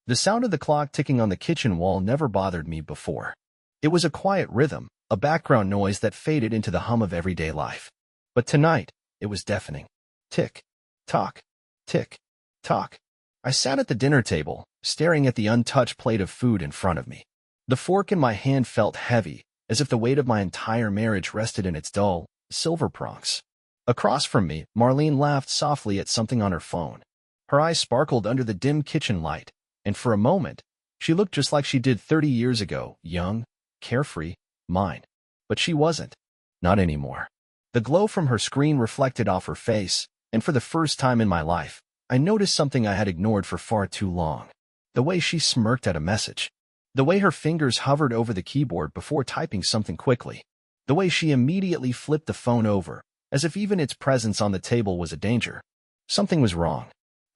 The sound of the clock ticking on the kitchen wall never bothered me before. It was a quiet rhythm, a background noise that faded into the hum of everyday life. But tonight, it was deafening. Tick, tock, tick, tock. I sat at the dinner table, staring at the untouched plate of food in front of me. The fork in my hand felt heavy, as if the weight of my entire marriage rested in its dull, silver prongs. Across from me, Marlene laughed softly at something on her phone. Her eyes sparkled under the dim kitchen light, and for a moment, she looked just like she did 30 years ago, young, carefree, mine. But she wasn't. Not anymore. The glow from her screen reflected off her face, and for the first time in my life, I noticed something I had ignored for far too long. The way she smirked at a message. The way her fingers hovered over the keyboard before typing something quickly. The way she immediately flipped the phone over, as if even its presence on the table was a danger. Something was wrong.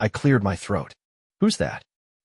I cleared my throat. "Who's that?"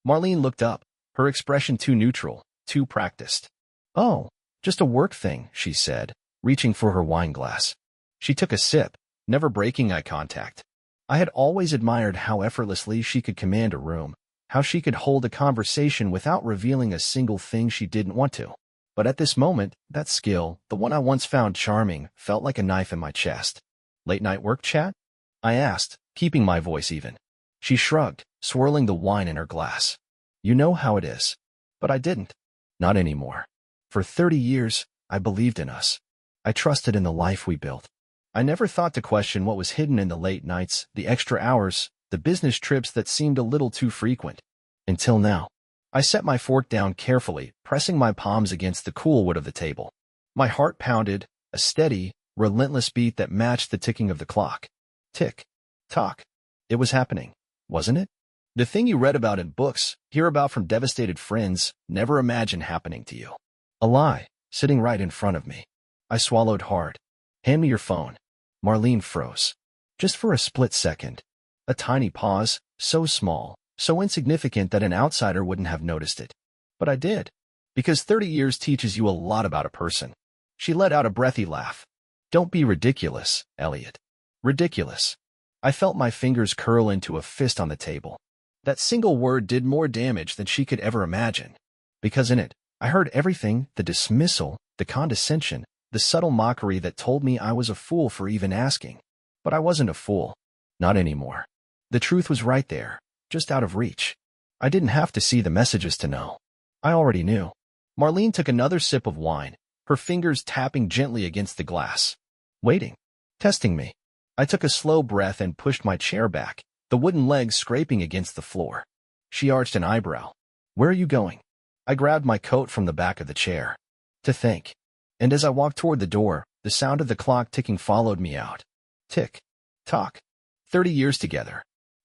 Marlene looked up, her expression too neutral, too practiced. "Oh, just a work thing," she said, reaching for her wine glass. She took a sip, never breaking eye contact. I had always admired how effortlessly she could command a room, how she could hold a conversation without revealing a single thing she didn't want to. But at this moment, that skill, the one I once found charming, felt like a knife in my chest. "Late-night work chat?" I asked, keeping my voice even. She shrugged, swirling the wine in her glass. "You know how it is." But I didn't. Not anymore. For 30 years, I believed in us. I trusted in the life we built. I never thought to question what was hidden in the late nights, the extra hours, the business trips that seemed a little too frequent. Until now. I set my fork down carefully, pressing my palms against the cool wood of the table. My heart pounded, a steady, relentless beat that matched the ticking of the clock. Tick, tock. It was happening, wasn't it? The thing you read about in books, hear about from devastated friends, never imagine happening to you. A lie, sitting right in front of me. I swallowed hard. "Hand me your phone." Marlene froze. Just for a split second. A tiny pause, so small, so insignificant that an outsider wouldn't have noticed it. But I did. Because 30 years teaches you a lot about a person. She let out a breathy laugh. "Don't be ridiculous, Elliot." Ridiculous. I felt my fingers curl into a fist on the table. That single word did more damage than she could ever imagine. Because in it, I heard everything, the dismissal, the condescension, the subtle mockery that told me I was a fool for even asking. But I wasn't a fool. Not anymore. The truth was right there, just out of reach. I didn't have to see the messages to know. I already knew. Marlene took another sip of wine, her fingers tapping gently against the glass. Waiting. Testing me. I took a slow breath and pushed my chair back, the wooden legs scraping against the floor. She arched an eyebrow. "Where are you going?" I grabbed my coat from the back of the chair. "To think." And as I walked toward the door, the sound of the clock ticking followed me out. Tick, tock. 30 years together.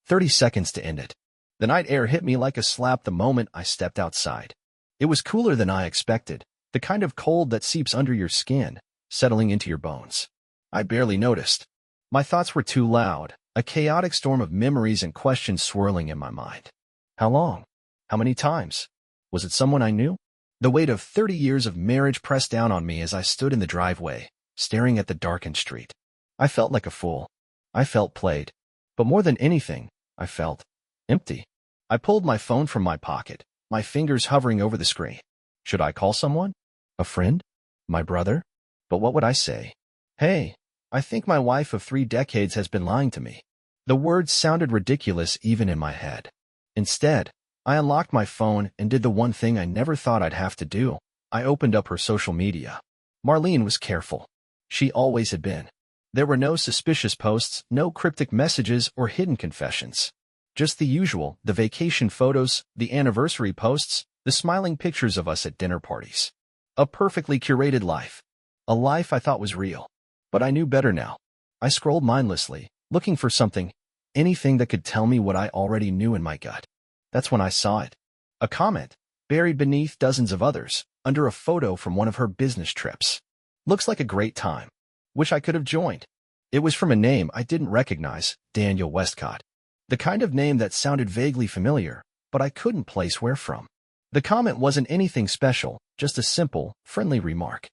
30 seconds to end it. The night air hit me like a slap the moment I stepped outside. It was cooler than I expected, the kind of cold that seeps under your skin, settling into your bones. I barely noticed. My thoughts were too loud, a chaotic storm of memories and questions swirling in my mind. How long? How many times? Was it someone I knew? The weight of 30 years of marriage pressed down on me as I stood in the driveway, staring at the darkened street. I felt like a fool. I felt played. But more than anything, I felt empty. I pulled my phone from my pocket, my fingers hovering over the screen. Should I call someone? A friend? My brother? But what would I say? "Hey, I think my wife of 3 decades has been lying to me." The words sounded ridiculous even in my head. Instead, I unlocked my phone and did the one thing I never thought I'd have to do. I opened up her social media. Marlene was careful. She always had been. There were no suspicious posts, no cryptic messages or hidden confessions. Just the usual, the vacation photos, the anniversary posts, the smiling pictures of us at dinner parties. A perfectly curated life. A life I thought was real. But I knew better now. I scrolled mindlessly, looking for something, anything that could tell me what I already knew in my gut. That's when I saw it. A comment, buried beneath dozens of others, under a photo from one of her business trips. Looks like a great time. Wish I could have joined. It was from a name I didn't recognize, Daniel Westcott. The kind of name that sounded vaguely familiar, but I couldn't place where from. The comment wasn't anything special, just a simple, friendly remark.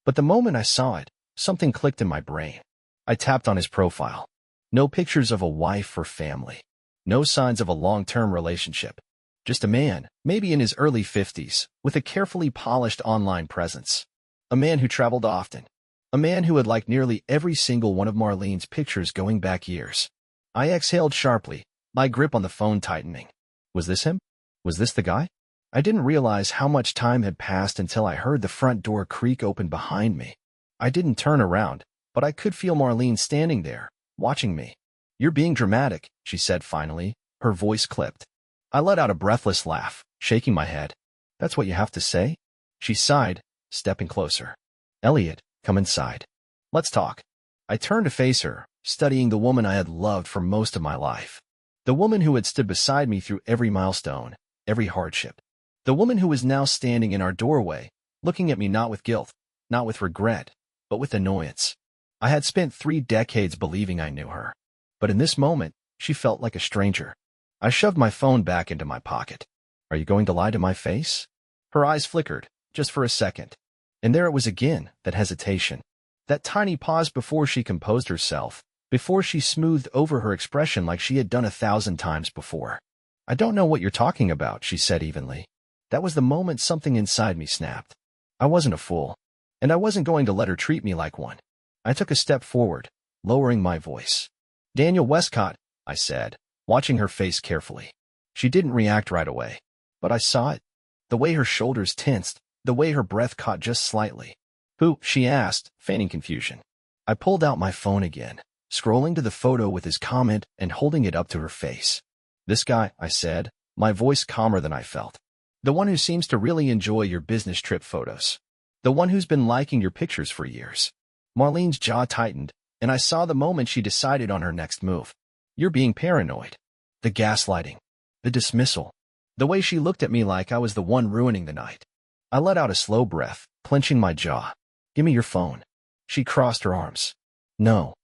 But the moment I saw it, something clicked in my brain. I tapped on his profile. No pictures of a wife or family. No signs of a long-term relationship. Just a man, maybe in his early 50s, with a carefully polished online presence. A man who traveled often. A man who had liked nearly every single one of Marlene's pictures going back years. I exhaled sharply, my grip on the phone tightening. Was this him? Was this the guy? I didn't realize how much time had passed until I heard the front door creak open behind me. I didn't turn around, but I could feel Marlene standing there, watching me. "You're being dramatic," she said finally, her voice clipped. I let out a breathless laugh, shaking my head. "That's what you have to say?" She sighed, stepping closer. "Elliot, come inside. Let's talk." I turned to face her, studying the woman I had loved for most of my life. The woman who had stood beside me through every milestone, every hardship. The woman who was now standing in our doorway, looking at me not with guilt, not with regret, but with annoyance. I had spent 3 decades believing I knew her. But in this moment, she felt like a stranger. I shoved my phone back into my pocket. "Are you going to lie to my face?" Her eyes flickered, just for a second. And there it was again, that hesitation. That tiny pause before she composed herself, before she smoothed over her expression like she had done 1,000 times before. "I don't know what you're talking about," she said evenly. That was the moment something inside me snapped. I wasn't a fool, and I wasn't going to let her treat me like one. I took a step forward, lowering my voice. "Daniel Westcott," I said, watching her face carefully. She didn't react right away, but I saw it. The way her shoulders tensed, the way her breath caught just slightly. "Who?" she asked, feigning confusion. I pulled out my phone again, scrolling to the photo with his comment and holding it up to her face. "This guy," I said, my voice calmer than I felt. "The one who seems to really enjoy your business trip photos. The one who's been liking your pictures for years." Marlene's jaw tightened, and I saw the moment she decided on her next move. "You're being paranoid." The gaslighting. The dismissal. The way she looked at me like I was the one ruining the night. I let out a slow breath, clenching my jaw. "Give me your phone." She crossed her arms. "No."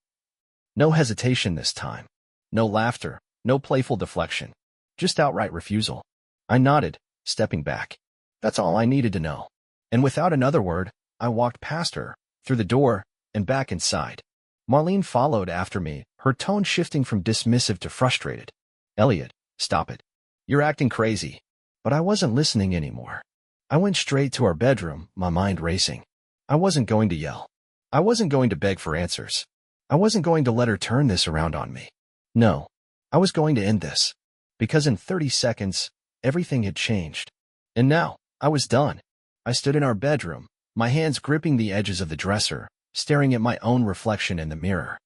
No hesitation this time. No laughter, no playful deflection. Just outright refusal. I nodded, stepping back. That's all I needed to know. And without another word, I walked past her, through the door, and back inside. Marlene followed after me, her tone shifting from dismissive to frustrated. "Elliot, stop it. You're acting crazy." But I wasn't listening anymore. I went straight to our bedroom, my mind racing. I wasn't going to yell. I wasn't going to beg for answers. I wasn't going to let her turn this around on me. No, I was going to end this. Because in 30 seconds, everything had changed. And now, I was done. I stood in our bedroom, my hands gripping the edges of the dresser, staring at my own reflection in the mirror.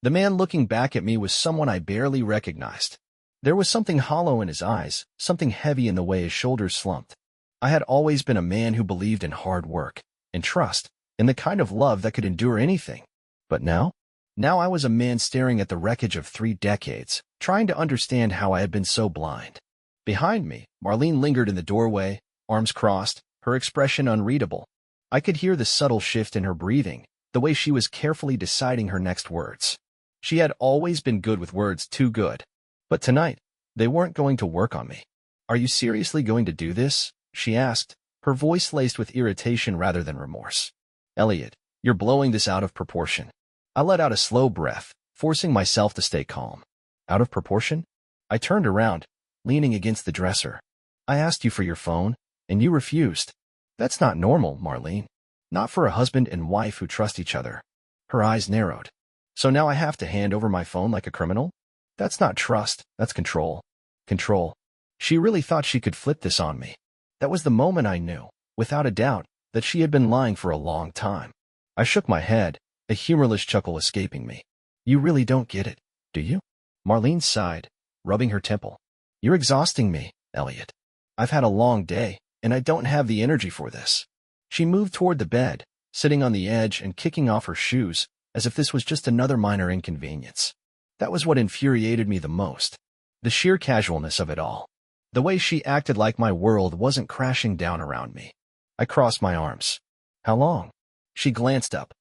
The man looking back at me was someone I barely recognized. There was something hollow in his eyes, something heavy in the way his shoulders slumped. I had always been a man who believed in hard work, in trust, in the kind of love that could endure anything. But now? Now I was a man staring at the wreckage of 3 decades, trying to understand how I had been so blind. Behind me, Marlene lingered in the doorway, arms crossed, her expression unreadable. I could hear the subtle shift in her breathing, the way she was carefully deciding her next words. She had always been good with words, too good. But tonight, they weren't going to work on me. "Are you seriously going to do this?" she asked, her voice laced with irritation rather than remorse. "Elliot, you're blowing this out of proportion." I let out a slow breath, forcing myself to stay calm. "Out of proportion?" I turned around, leaning against the dresser. "I asked you for your phone, and you refused. That's not normal, Marlene. Not for a husband and wife who trust each other." Her eyes narrowed. "So now I have to hand over my phone like a criminal? That's not trust, that's control." Control. She really thought she could flip this on me. That was the moment I knew, without a doubt, that she had been lying for a long time. I shook my head, a humorless chuckle escaping me. "You really don't get it, do you?" Marlene sighed, rubbing her temple. "You're exhausting me, Elliot. I've had a long day, and I don't have the energy for this." She moved toward the bed, sitting on the edge and kicking off her shoes, as if this was just another minor inconvenience. That was what infuriated me the most. The sheer casualness of it all. The way she acted like my world wasn't crashing down around me. I crossed my arms. "How long?" She glanced up.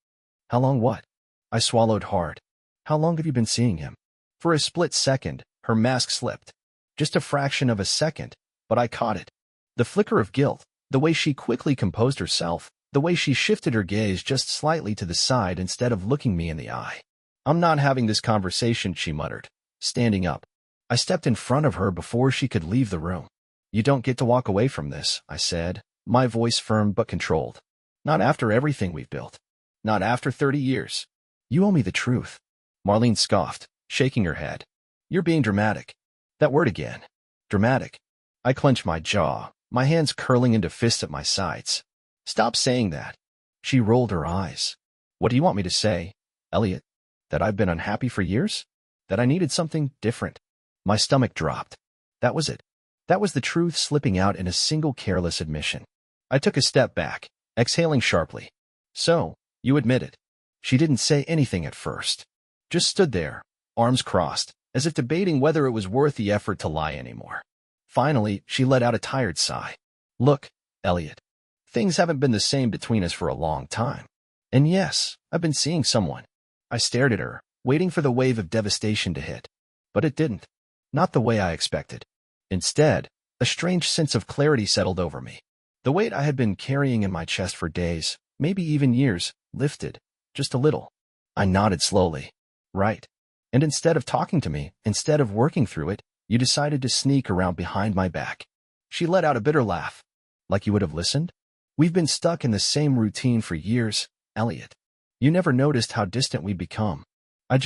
"How long what?" I swallowed hard. "How long have you been seeing him?" For a split second, her mask slipped. Just a fraction of a second, but I caught it. The flicker of guilt, the way she quickly composed herself, the way she shifted her gaze just slightly to the side instead of looking me in the eye. "I'm not having this conversation," she muttered, standing up. I stepped in front of her before she could leave the room. You don't get to walk away from this, I said, my voice firm but controlled. Not after everything we've built. Not after 30 years. You owe me the truth. Marlene scoffed, shaking her head. You're being dramatic. That word again. Dramatic. I clenched my jaw, my hands curling into fists at my sides. Stop saying that. She rolled her eyes. What do you want me to say, Elliot? That I've been unhappy for years? That I needed something different? My stomach dropped. That was it. That was the truth slipping out in a single careless admission. I took a step back, exhaling sharply. So, you admit it. She didn't say anything at first. Just stood there, arms crossed, as if debating whether it was worth the effort to lie anymore. Finally, she let out a tired sigh. Look, Elliot. Things haven't been the same between us for a long time. And yes, I've been seeing someone. I stared at her, waiting for the wave of devastation to hit. But it didn't. Not the way I expected. Instead, a strange sense of clarity settled over me. The weight I had been carrying in my chest for days, maybe even years, lifted, just a little. I nodded slowly. Right. And instead of talking to me, instead of working through it, you decided to sneak around behind my back. She let out a bitter laugh. Like you would have listened? We've been stuck in the same routine for years, Elliot. You never noticed how distant we'd become. I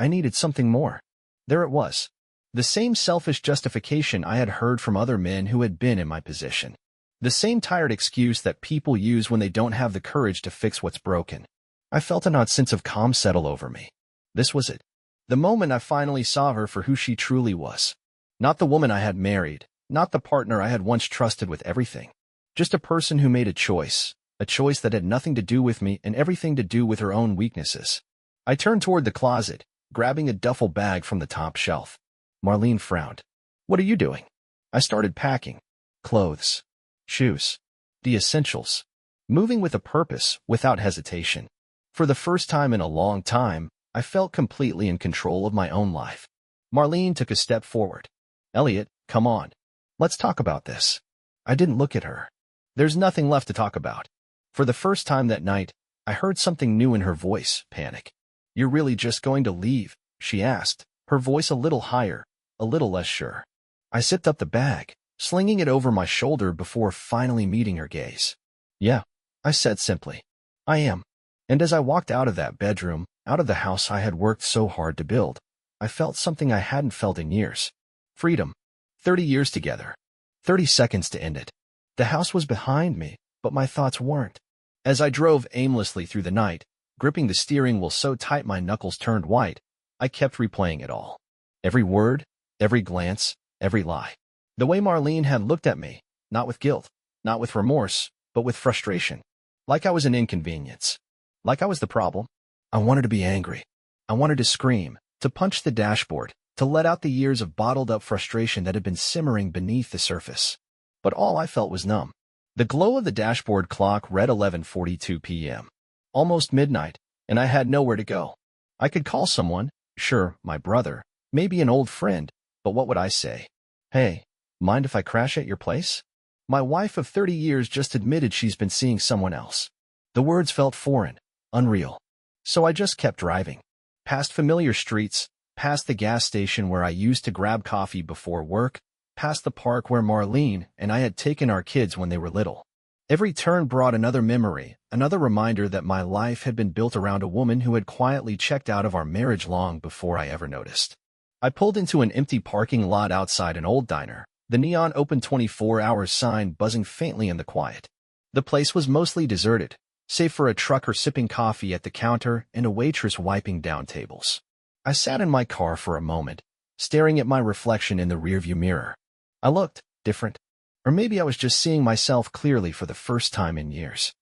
needed something more. There it was. The same selfish justification I had heard from other men who had been in my position. The same tired excuse that people use when they don't have the courage to fix what's broken. I felt an odd sense of calm settle over me. This was it. The moment I finally saw her for who she truly was. Not the woman I had married, not the partner I had once trusted with everything. Just a person who made a choice that had nothing to do with me and everything to do with her own weaknesses. I turned toward the closet, grabbing a duffel bag from the top shelf. Marlene frowned. What are you doing? I started packing. Clothes. Shoes. The essentials. Moving with a purpose, without hesitation. For the first time in a long time, I felt completely in control of my own life. Marlene took a step forward. Elliot, come on. Let's talk about this. I didn't look at her. There's nothing left to talk about. For the first time that night, I heard something new in her voice, panic. You're really just going to leave? She asked, her voice a little higher, a little less sure. I zipped up the bag, slinging it over my shoulder before finally meeting her gaze. Yeah, I said simply. I am. And as I walked out of that bedroom, out of the house I had worked so hard to build, I felt something I hadn't felt in years. Freedom. 30 years together. 30 seconds to end it. The house was behind me, but my thoughts weren't. As I drove aimlessly through the night, gripping the steering wheel so tight my knuckles turned white, I kept replaying it all. Every word, every glance, every lie. The way Marlene had looked at me, not with guilt, not with remorse, but with frustration. Like I was an inconvenience. Like I was the problem. I wanted to be angry. I wanted to scream, to punch the dashboard, to let out the years of bottled-up frustration that had been simmering beneath the surface. But all I felt was numb. The glow of the dashboard clock read 11:42 p.m. Almost midnight, and I had nowhere to go. I could call someone, sure, my brother, maybe an old friend, but what would I say? Hey, mind if I crash at your place? My wife of 30 years just admitted she's been seeing someone else. The words felt foreign, unreal. So I just kept driving. Past familiar streets, past the gas station where I used to grab coffee before work, past the park where Marlene and I had taken our kids when they were little. Every turn brought another memory, another reminder that my life had been built around a woman who had quietly checked out of our marriage long before I ever noticed. I pulled into an empty parking lot outside an old diner, the neon open 24 hours sign buzzing faintly in the quiet. The place was mostly deserted, save for a trucker sipping coffee at the counter and a waitress wiping down tables. I sat in my car for a moment, staring at my reflection in the rearview mirror. I looked different. Or maybe I was just seeing myself clearly for the first time in years.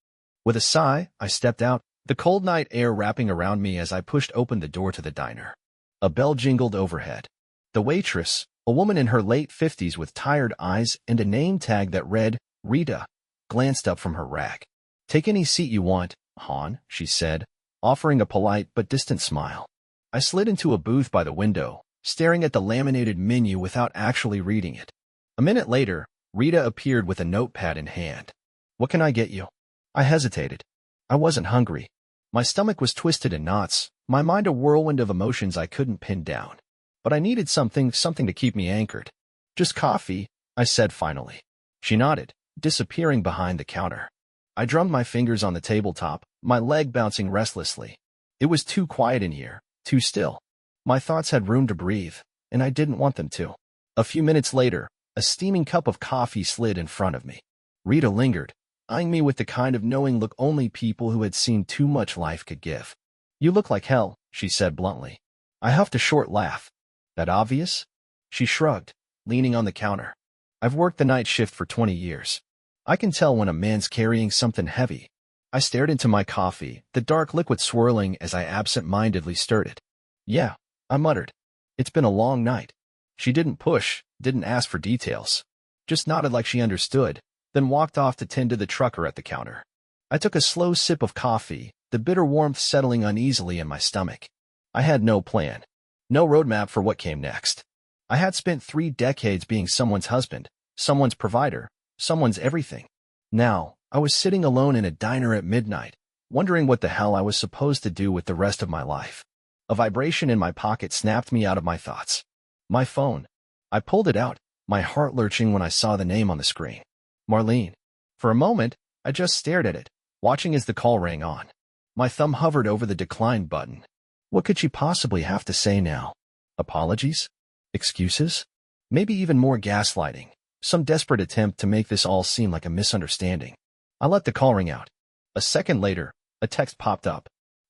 With a sigh, I stepped out, the cold night air wrapping around me as I pushed open the door to the diner. A bell jingled overhead. The waitress, a woman in her late 50s with tired eyes and a name tag that read, Rita, glanced up from her rack. Take any seat you want, hon, she said, offering a polite but distant smile. I slid into a booth by the window, staring at the laminated menu without actually reading it. A minute later, Rita appeared with a notepad in hand. What can I get you? I hesitated. I wasn't hungry. My stomach was twisted in knots, my mind a whirlwind of emotions I couldn't pin down. But I needed something to keep me anchored. Just coffee, I said finally. She nodded, disappearing behind the counter. I drummed my fingers on the tabletop, my leg bouncing restlessly. It was too quiet in here, too still. My thoughts had room to breathe, and I didn't want them to. A few minutes later, a steaming cup of coffee slid in front of me. Rita lingered, eyeing me with the kind of knowing look only people who had seen too much life could give. "You look like hell," she said bluntly. I huffed a short laugh. "That obvious?" She shrugged, leaning on the counter. "I've worked the night shift for 20 years. I can tell when a man's carrying something heavy." I stared into my coffee, the dark liquid swirling as I absent-mindedly stirred it. "Yeah," I muttered. "It's been a long night." She didn't push, didn't ask for details. Just nodded like she understood, then walked off to tend to the trucker at the counter. I took a slow sip of coffee, the bitter warmth settling uneasily in my stomach. I had no plan, no roadmap for what came next. I had spent 3 decades being someone's husband, someone's provider, someone's everything. Now, I was sitting alone in a diner at midnight, wondering what the hell I was supposed to do with the rest of my life. A vibration in my pocket snapped me out of my thoughts. My phone. I pulled it out, my heart lurching when I saw the name on the screen. Marlene. For a moment, I just stared at it, watching as the call rang on. My thumb hovered over the decline button. What could she possibly have to say now? Apologies? Excuses? Maybe even more gaslighting, some desperate attempt to make this all seem like a misunderstanding. I let the call ring out. A second later, a text popped up.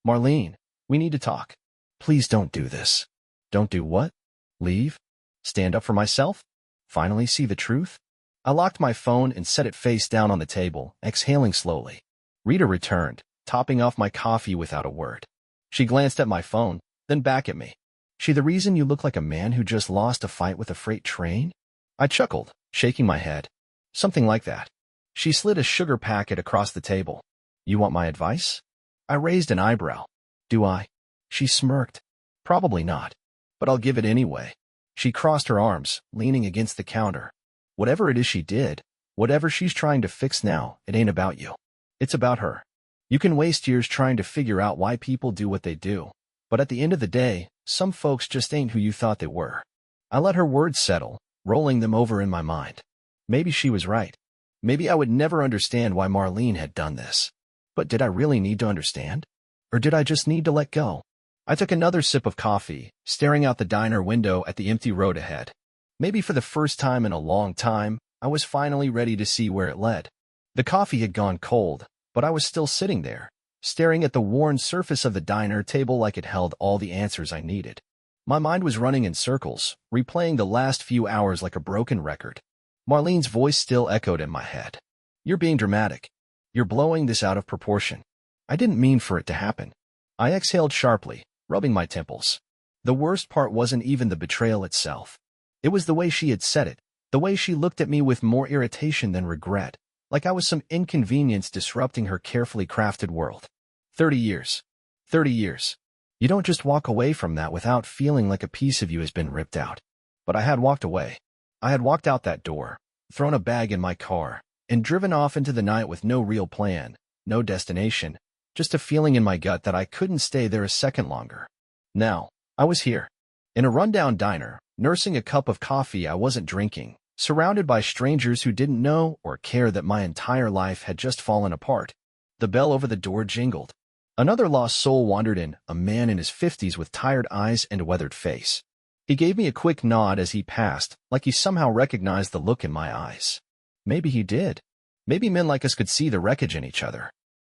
"Marlene, we need to talk. Please don't do this." "Don't do what? Leave? Stand up for myself? Finally see the truth?" I locked my phone and set it face down on the table, exhaling slowly. Rita returned, topping off my coffee without a word. She glanced at my phone, then back at me. "She the reason you look like a man who just lost a fight with a freight train?" I chuckled, shaking my head. "Something like that." She slid a sugar packet across the table. "You want my advice?" I raised an eyebrow. "Do I?" She smirked. "Probably not. But I'll give it anyway." She crossed her arms, leaning against the counter. "Whatever it is she did, whatever she's trying to fix now, it ain't about you. It's about her. You can waste years trying to figure out why people do what they do, but at the end of the day, some folks just ain't who you thought they were." I let her words settle, rolling them over in my mind. Maybe she was right. Maybe I would never understand why Marlene had done this. But did I really need to understand? Or did I just need to let go? I took another sip of coffee, staring out the diner window at the empty road ahead. Maybe for the first time in a long time, I was finally ready to see where it led. The coffee had gone cold, but I was still sitting there, staring at the worn surface of the diner table like it held all the answers I needed. My mind was running in circles, replaying the last few hours like a broken record. Marlene's voice still echoed in my head. "You're being dramatic. You're blowing this out of proportion." I didn't mean for it to happen. I exhaled sharply, rubbing my temples. The worst part wasn't even the betrayal itself. It was the way she had said it, the way she looked at me with more irritation than regret, like I was some inconvenience disrupting her carefully crafted world. 30 years. 30 years. You don't just walk away from that without feeling like a piece of you has been ripped out. But I had walked away. I had walked out that door, thrown a bag in my car, and driven off into the night with no real plan, no destination, just a feeling in my gut that I couldn't stay there a second longer. Now, I was here, in a rundown diner, nursing a cup of coffee I wasn't drinking, surrounded by strangers who didn't know or care that my entire life had just fallen apart. The bell over the door jingled. Another lost soul wandered in, a man in his 50s with tired eyes and a weathered face. He gave me a quick nod as he passed, like he somehow recognized the look in my eyes. Maybe he did. Maybe men like us could see the wreckage in each other.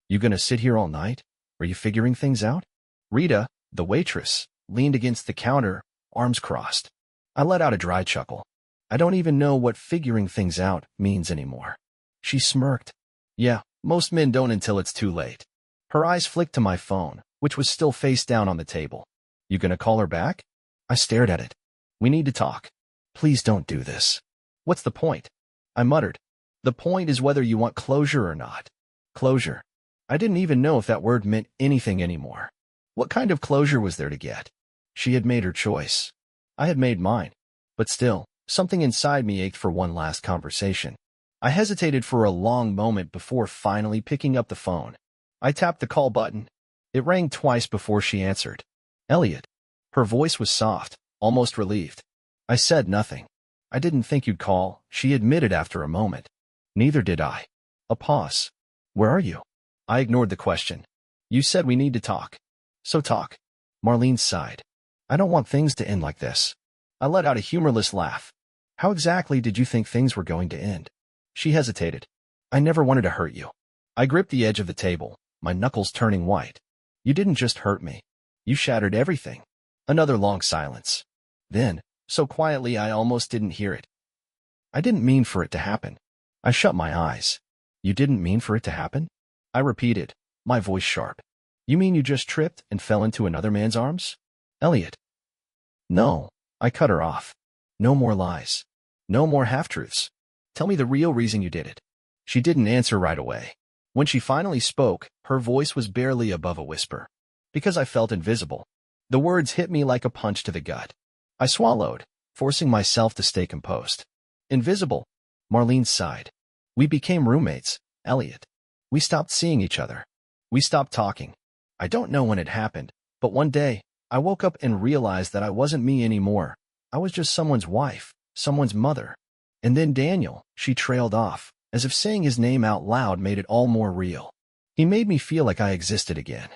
"You gonna sit here all night? Are you figuring things out?" Rita, the waitress, leaned against the counter, arms crossed. I let out a dry chuckle. I don't even know what figuring things out means anymore. She smirked. "Yeah, most men don't until it's too late." Her eyes flicked to my phone, which was still face down on the table. "You gonna call her back?" I stared at it. "We need to talk. Please don't do this." "What's the point?" I muttered. "The point is whether you want closure or not." Closure. I didn't even know if that word meant anything anymore. What kind of closure was there to get? She had made her choice. I had made mine. But still, something inside me ached for one last conversation. I hesitated for a long moment before finally picking up the phone. I tapped the call button. It rang twice before she answered. "Elliot." Her voice was soft, almost relieved. I said nothing. I didn't think you'd call, she admitted after a moment. Neither did I. A pause. Where are you? I ignored the question. You said we need to talk. So talk. Marlene sighed. I don't want things to end like this. I let out a humorless laugh. How exactly did you think things were going to end? She hesitated. I never wanted to hurt you. I gripped the edge of the table, my knuckles turning white. You didn't just hurt me. You shattered everything. Another long silence. Then, so quietly I almost didn't hear it. I didn't mean for it to happen. I shut my eyes. You didn't mean for it to happen? I repeated, my voice sharp. You mean you just tripped and fell into another man's arms? Elliot. No, I cut her off. No more lies. No more half-truths. Tell me the real reason you did it. She didn't answer right away. When she finally spoke, her voice was barely above a whisper. Because I felt invisible. The words hit me like a punch to the gut. I swallowed, forcing myself to stay composed. Invisible. Marlene sighed. We became roommates, Elliot. We stopped seeing each other. We stopped talking. I don't know when it happened, but one day, I woke up and realized that I wasn't me anymore. I was just someone's wife, someone's mother. And then Daniel, she trailed off, as if saying his name out loud made it all more real. He made me feel like I existed again.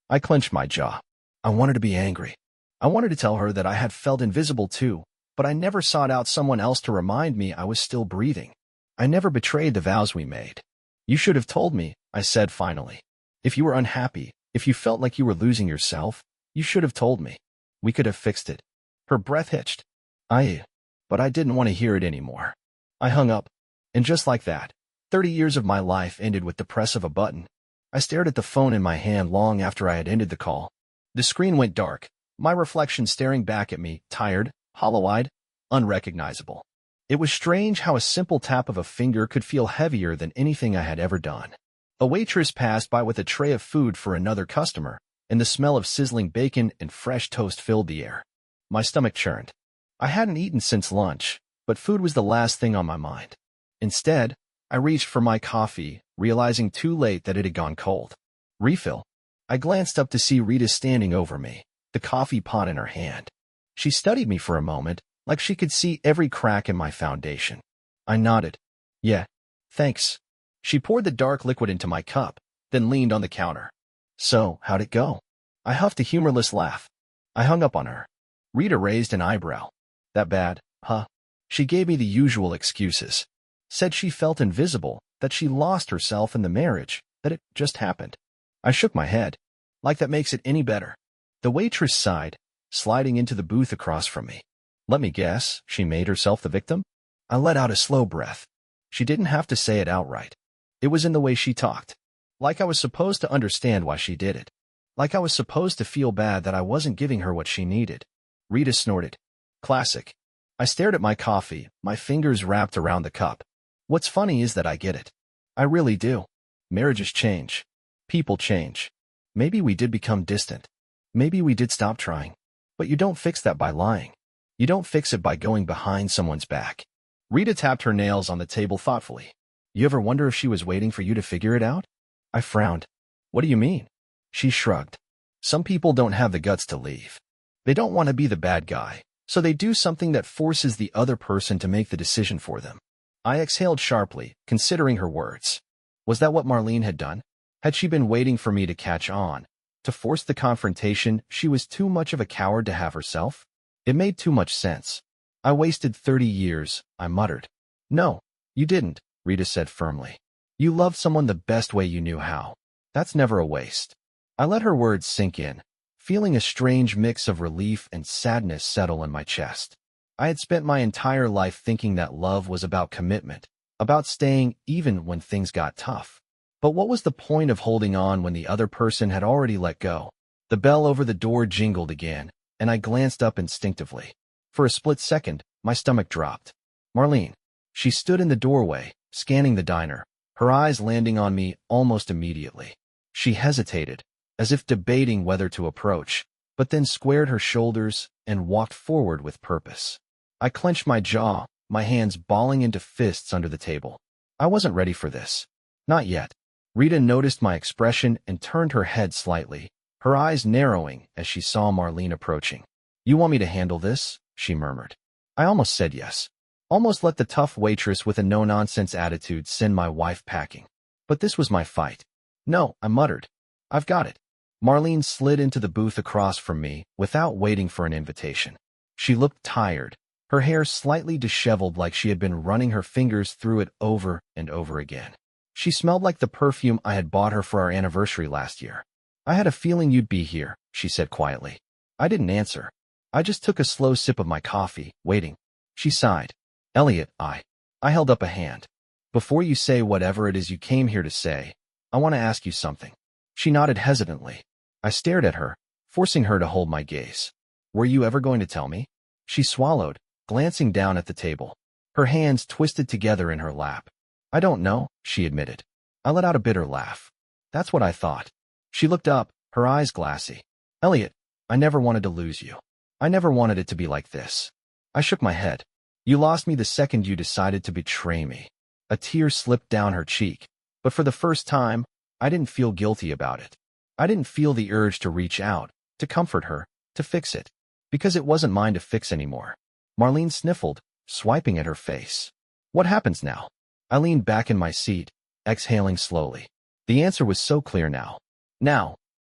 I clenched my jaw. I wanted to be angry. I wanted to tell her that I had felt invisible too, but I never sought out someone else to remind me I was still breathing. I never betrayed the vows we made. You should have told me, I said finally. If you were unhappy, if you felt like you were losing yourself, you should have told me. We could have fixed it. Her breath hitched. But I didn't want to hear it anymore. I hung up. And just like that, 30 years of my life ended with the press of a button. I stared at the phone in my hand long after I had ended the call. The screen went dark, my reflection staring back at me, tired, hollow-eyed, unrecognizable. It was strange how a simple tap of a finger could feel heavier than anything I had ever done. A waitress passed by with a tray of food for another customer, and the smell of sizzling bacon and fresh toast filled the air. My stomach churned. I hadn't eaten since lunch, but food was the last thing on my mind. Instead, I reached for my coffee, realizing too late that it had gone cold. Refill. I glanced up to see Rita standing over me, the coffee pot in her hand. She studied me for a moment, like she could see every crack in my foundation. I nodded. Yeah, thanks. She poured the dark liquid into my cup, then leaned on the counter. So, how'd it go? I huffed a humorless laugh. I hung up on her. Rita raised an eyebrow. That bad, huh? She gave me the usual excuses. Said she felt invisible, that she lost herself in the marriage, that it just happened. I shook my head. Like that makes it any better. The waitress sighed, sliding into the booth across from me. Let me guess, she made herself the victim? I let out a slow breath. She didn't have to say it outright. It was in the way she talked. Like I was supposed to understand why she did it. Like I was supposed to feel bad that I wasn't giving her what she needed. Rita snorted. Classic. I stared at my coffee, my fingers wrapped around the cup. What's funny is that I get it. I really do. Marriages change. People change. Maybe we did become distant. Maybe we did stop trying. But you don't fix that by lying. You don't fix it by going behind someone's back. Rita tapped her nails on the table thoughtfully. You ever wonder if she was waiting for you to figure it out? I frowned. What do you mean? She shrugged. Some people don't have the guts to leave. They don't want to be the bad guy, so they do something that forces the other person to make the decision for them. I exhaled sharply, considering her words. Was that what Marlene had done? Had she been waiting for me to catch on, to force the confrontation she was too much of a coward to have herself? It made too much sense. I wasted 30 years, I muttered. No, you didn't, Rita said firmly. You loved someone the best way you knew how. That's never a waste. I let her words sink in, feeling a strange mix of relief and sadness settle in my chest. I had spent my entire life thinking that love was about commitment, about staying even when things got tough. But what was the point of holding on when the other person had already let go? The bell over the door jingled again, and I glanced up instinctively. For a split second, my stomach dropped. Marlene. She stood in the doorway, scanning the diner, her eyes landing on me almost immediately. She hesitated, as if debating whether to approach, but then squared her shoulders and walked forward with purpose. I clenched my jaw, my hands balling into fists under the table. I wasn't ready for this. Not yet. Rita noticed my expression and turned her head slightly, her eyes narrowing as she saw Marlene approaching. You want me to handle this? She murmured. I almost said yes. Almost let the tough waitress with a no-nonsense attitude send my wife packing. But this was my fight. No, I muttered. I've got it. Marlene slid into the booth across from me without waiting for an invitation. She looked tired, her hair slightly disheveled like she had been running her fingers through it over and over again. She smelled like the perfume I had bought her for our anniversary last year. I had a feeling you'd be here, she said quietly. I didn't answer. I just took a slow sip of my coffee, waiting. She sighed. Elliot, I held up a hand. Before you say whatever it is you came here to say, I want to ask you something. She nodded hesitantly. I stared at her, forcing her to hold my gaze. Were you ever going to tell me? She swallowed, glancing down at the table. Her hands twisted together in her lap. I don't know, she admitted. I let out a bitter laugh. That's what I thought. She looked up, her eyes glassy. Elliot, I never wanted to lose you. I never wanted it to be like this. I shook my head. You lost me the second you decided to betray me. A tear slipped down her cheek, but for the first time, I didn't feel guilty about it. I didn't feel the urge to reach out, to comfort her, to fix it, because it wasn't mine to fix anymore. Marlene sniffled, swiping at her face. What happens now? I leaned back in my seat, exhaling slowly. The answer was so clear now. Now,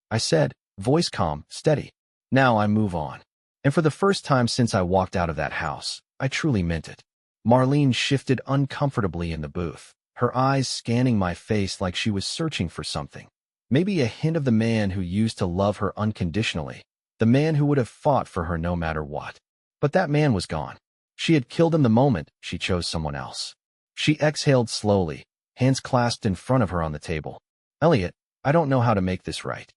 I said, voice calm, steady. Now I move on. And for the first time since I walked out of that house, I truly meant it. Marlene shifted uncomfortably in the booth, her eyes scanning my face like she was searching for something. Maybe a hint of the man who used to love her unconditionally, the man who would have fought for her no matter what. But that man was gone. She had killed him the moment she chose someone else. She exhaled slowly, hands clasped in front of her on the table. Elliot, I don't know how to make this right.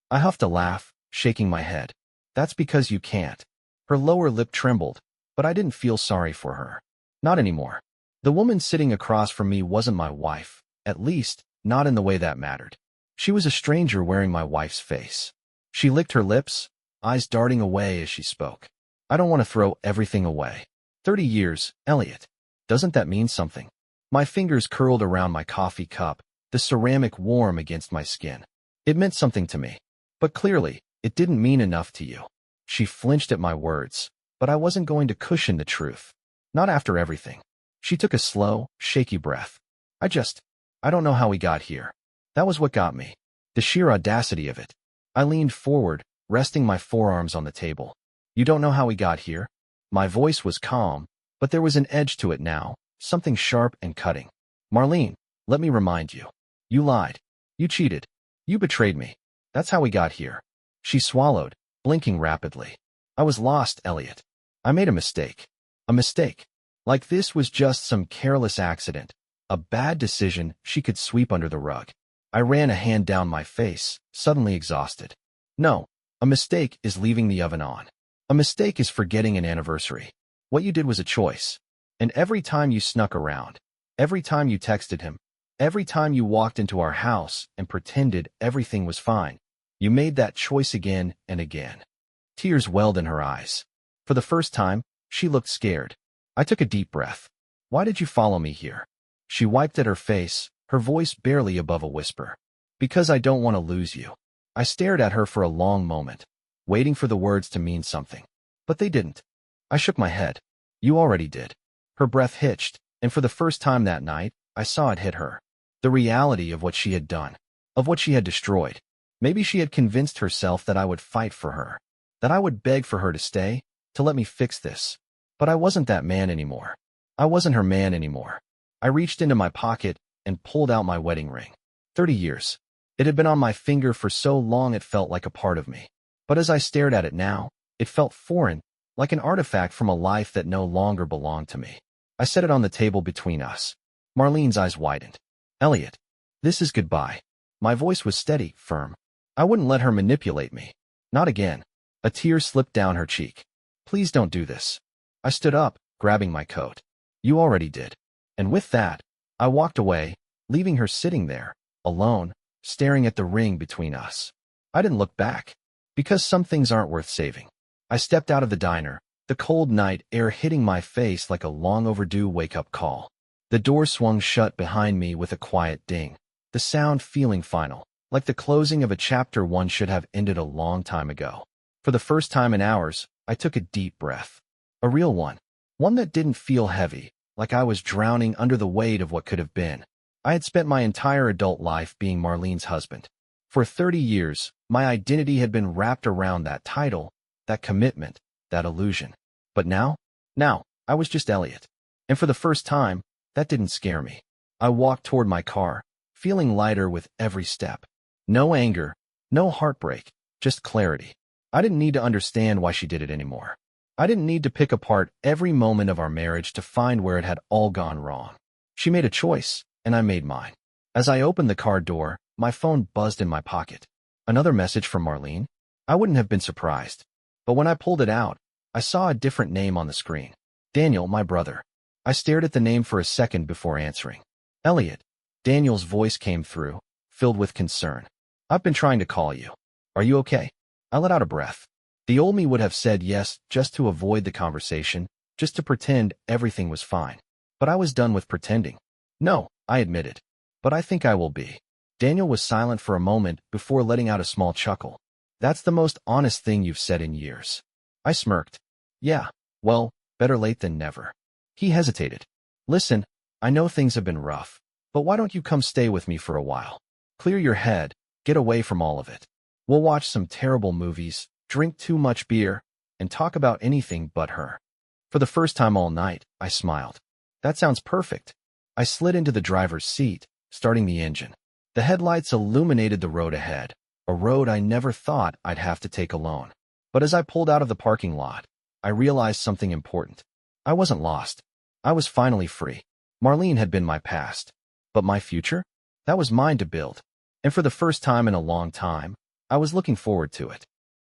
I huffed a laugh, shaking my head. That's because you can't. Her lower lip trembled, but I didn't feel sorry for her. Not anymore. The woman sitting across from me wasn't my wife, at least, not in the way that mattered. She was a stranger wearing my wife's face. She licked her lips, eyes darting away as she spoke. I don't want to throw everything away. 30 years, Elliot. Doesn't that mean something? My fingers curled around my coffee cup, the ceramic warm against my skin. It meant something to me. But clearly, it didn't mean enough to you. She flinched at my words, but I wasn't going to cushion the truth. Not after everything. She took a slow, shaky breath. I don't know how we got here. That was what got me. The sheer audacity of it. I leaned forward, resting my forearms on the table. You don't know how we got here? My voice was calm, but there was an edge to it now, something sharp and cutting. Marlene, let me remind you. You lied. You cheated. You betrayed me. That's how we got here. She swallowed, blinking rapidly. I was lost, Elliot. I made a mistake. A mistake. Like this was just some careless accident. A bad decision she could sweep under the rug. I ran a hand down my face, suddenly exhausted. No, a mistake is leaving the oven on. A mistake is forgetting an anniversary. What you did was a choice. And every time you snuck around, every time you texted him, every time you walked into our house and pretended everything was fine, you made that choice again and again. Tears welled in her eyes. For the first time, she looked scared. I took a deep breath. Why did you follow me here? She wiped at her face, her voice barely above a whisper. Because I don't want to lose you. I stared at her for a long moment, waiting for the words to mean something. But they didn't. I shook my head. You already did. Her breath hitched, and for the first time that night, I saw it hit her. The reality of what she had done, of what she had destroyed. Maybe she had convinced herself that I would fight for her, that I would beg for her to stay, to let me fix this. But I wasn't that man anymore. I wasn't her man anymore. I reached into my pocket and pulled out my wedding ring. 30 years. It had been on my finger for so long it felt like a part of me. But as I stared at it now, it felt foreign, like an artifact from a life that no longer belonged to me. I set it on the table between us. Marlene's eyes widened. Elliot, this is goodbye. My voice was steady, firm. I wouldn't let her manipulate me. Not again. A tear slipped down her cheek. Please don't do this. I stood up, grabbing my coat. You already did. And with that, I walked away, leaving her sitting there, alone, staring at the ring between us. I didn't look back, because some things aren't worth saving. I stepped out of the diner, the cold night air hitting my face like a long overdue wake-up call. The door swung shut behind me with a quiet ding, the sound feeling final, like the closing of a chapter one should have ended a long time ago. For the first time in hours, I took a deep breath. A real one. One that didn't feel heavy, like I was drowning under the weight of what could have been. I had spent my entire adult life being Marlene's husband. For 30 years, my identity had been wrapped around that title, that commitment, that illusion. But now, I was just Elliot. And for the first time, that didn't scare me. I walked toward my car, feeling lighter with every step. No anger, no heartbreak, just clarity. I didn't need to understand why she did it anymore. I didn't need to pick apart every moment of our marriage to find where it had all gone wrong. She made a choice, and I made mine. As I opened the car door, my phone buzzed in my pocket. Another message from Marlene? I wouldn't have been surprised. But when I pulled it out, I saw a different name on the screen. Daniel, my brother. I stared at the name for a second before answering. Elliot. Daniel's voice came through, filled with concern. I've been trying to call you. Are you okay? I let out a breath. The old me would have said yes just to avoid the conversation, just to pretend everything was fine. But I was done with pretending. No, I admitted. But I think I will be. Daniel was silent for a moment before letting out a small chuckle. That's the most honest thing you've said in years. I smirked. Yeah, well, better late than never. He hesitated. Listen, I know things have been rough, but why don't you come stay with me for a while? Clear your head, get away from all of it. We'll watch some terrible movies, drink too much beer, and talk about anything but her. For the first time all night, I smiled. That sounds perfect. I slid into the driver's seat, starting the engine. The headlights illuminated the road ahead, a road I never thought I'd have to take alone. But as I pulled out of the parking lot, I realized something important. I wasn't lost. I was finally free. Marlene had been my past. But my future? That was mine to build. And for the first time in a long time, I was looking forward to it.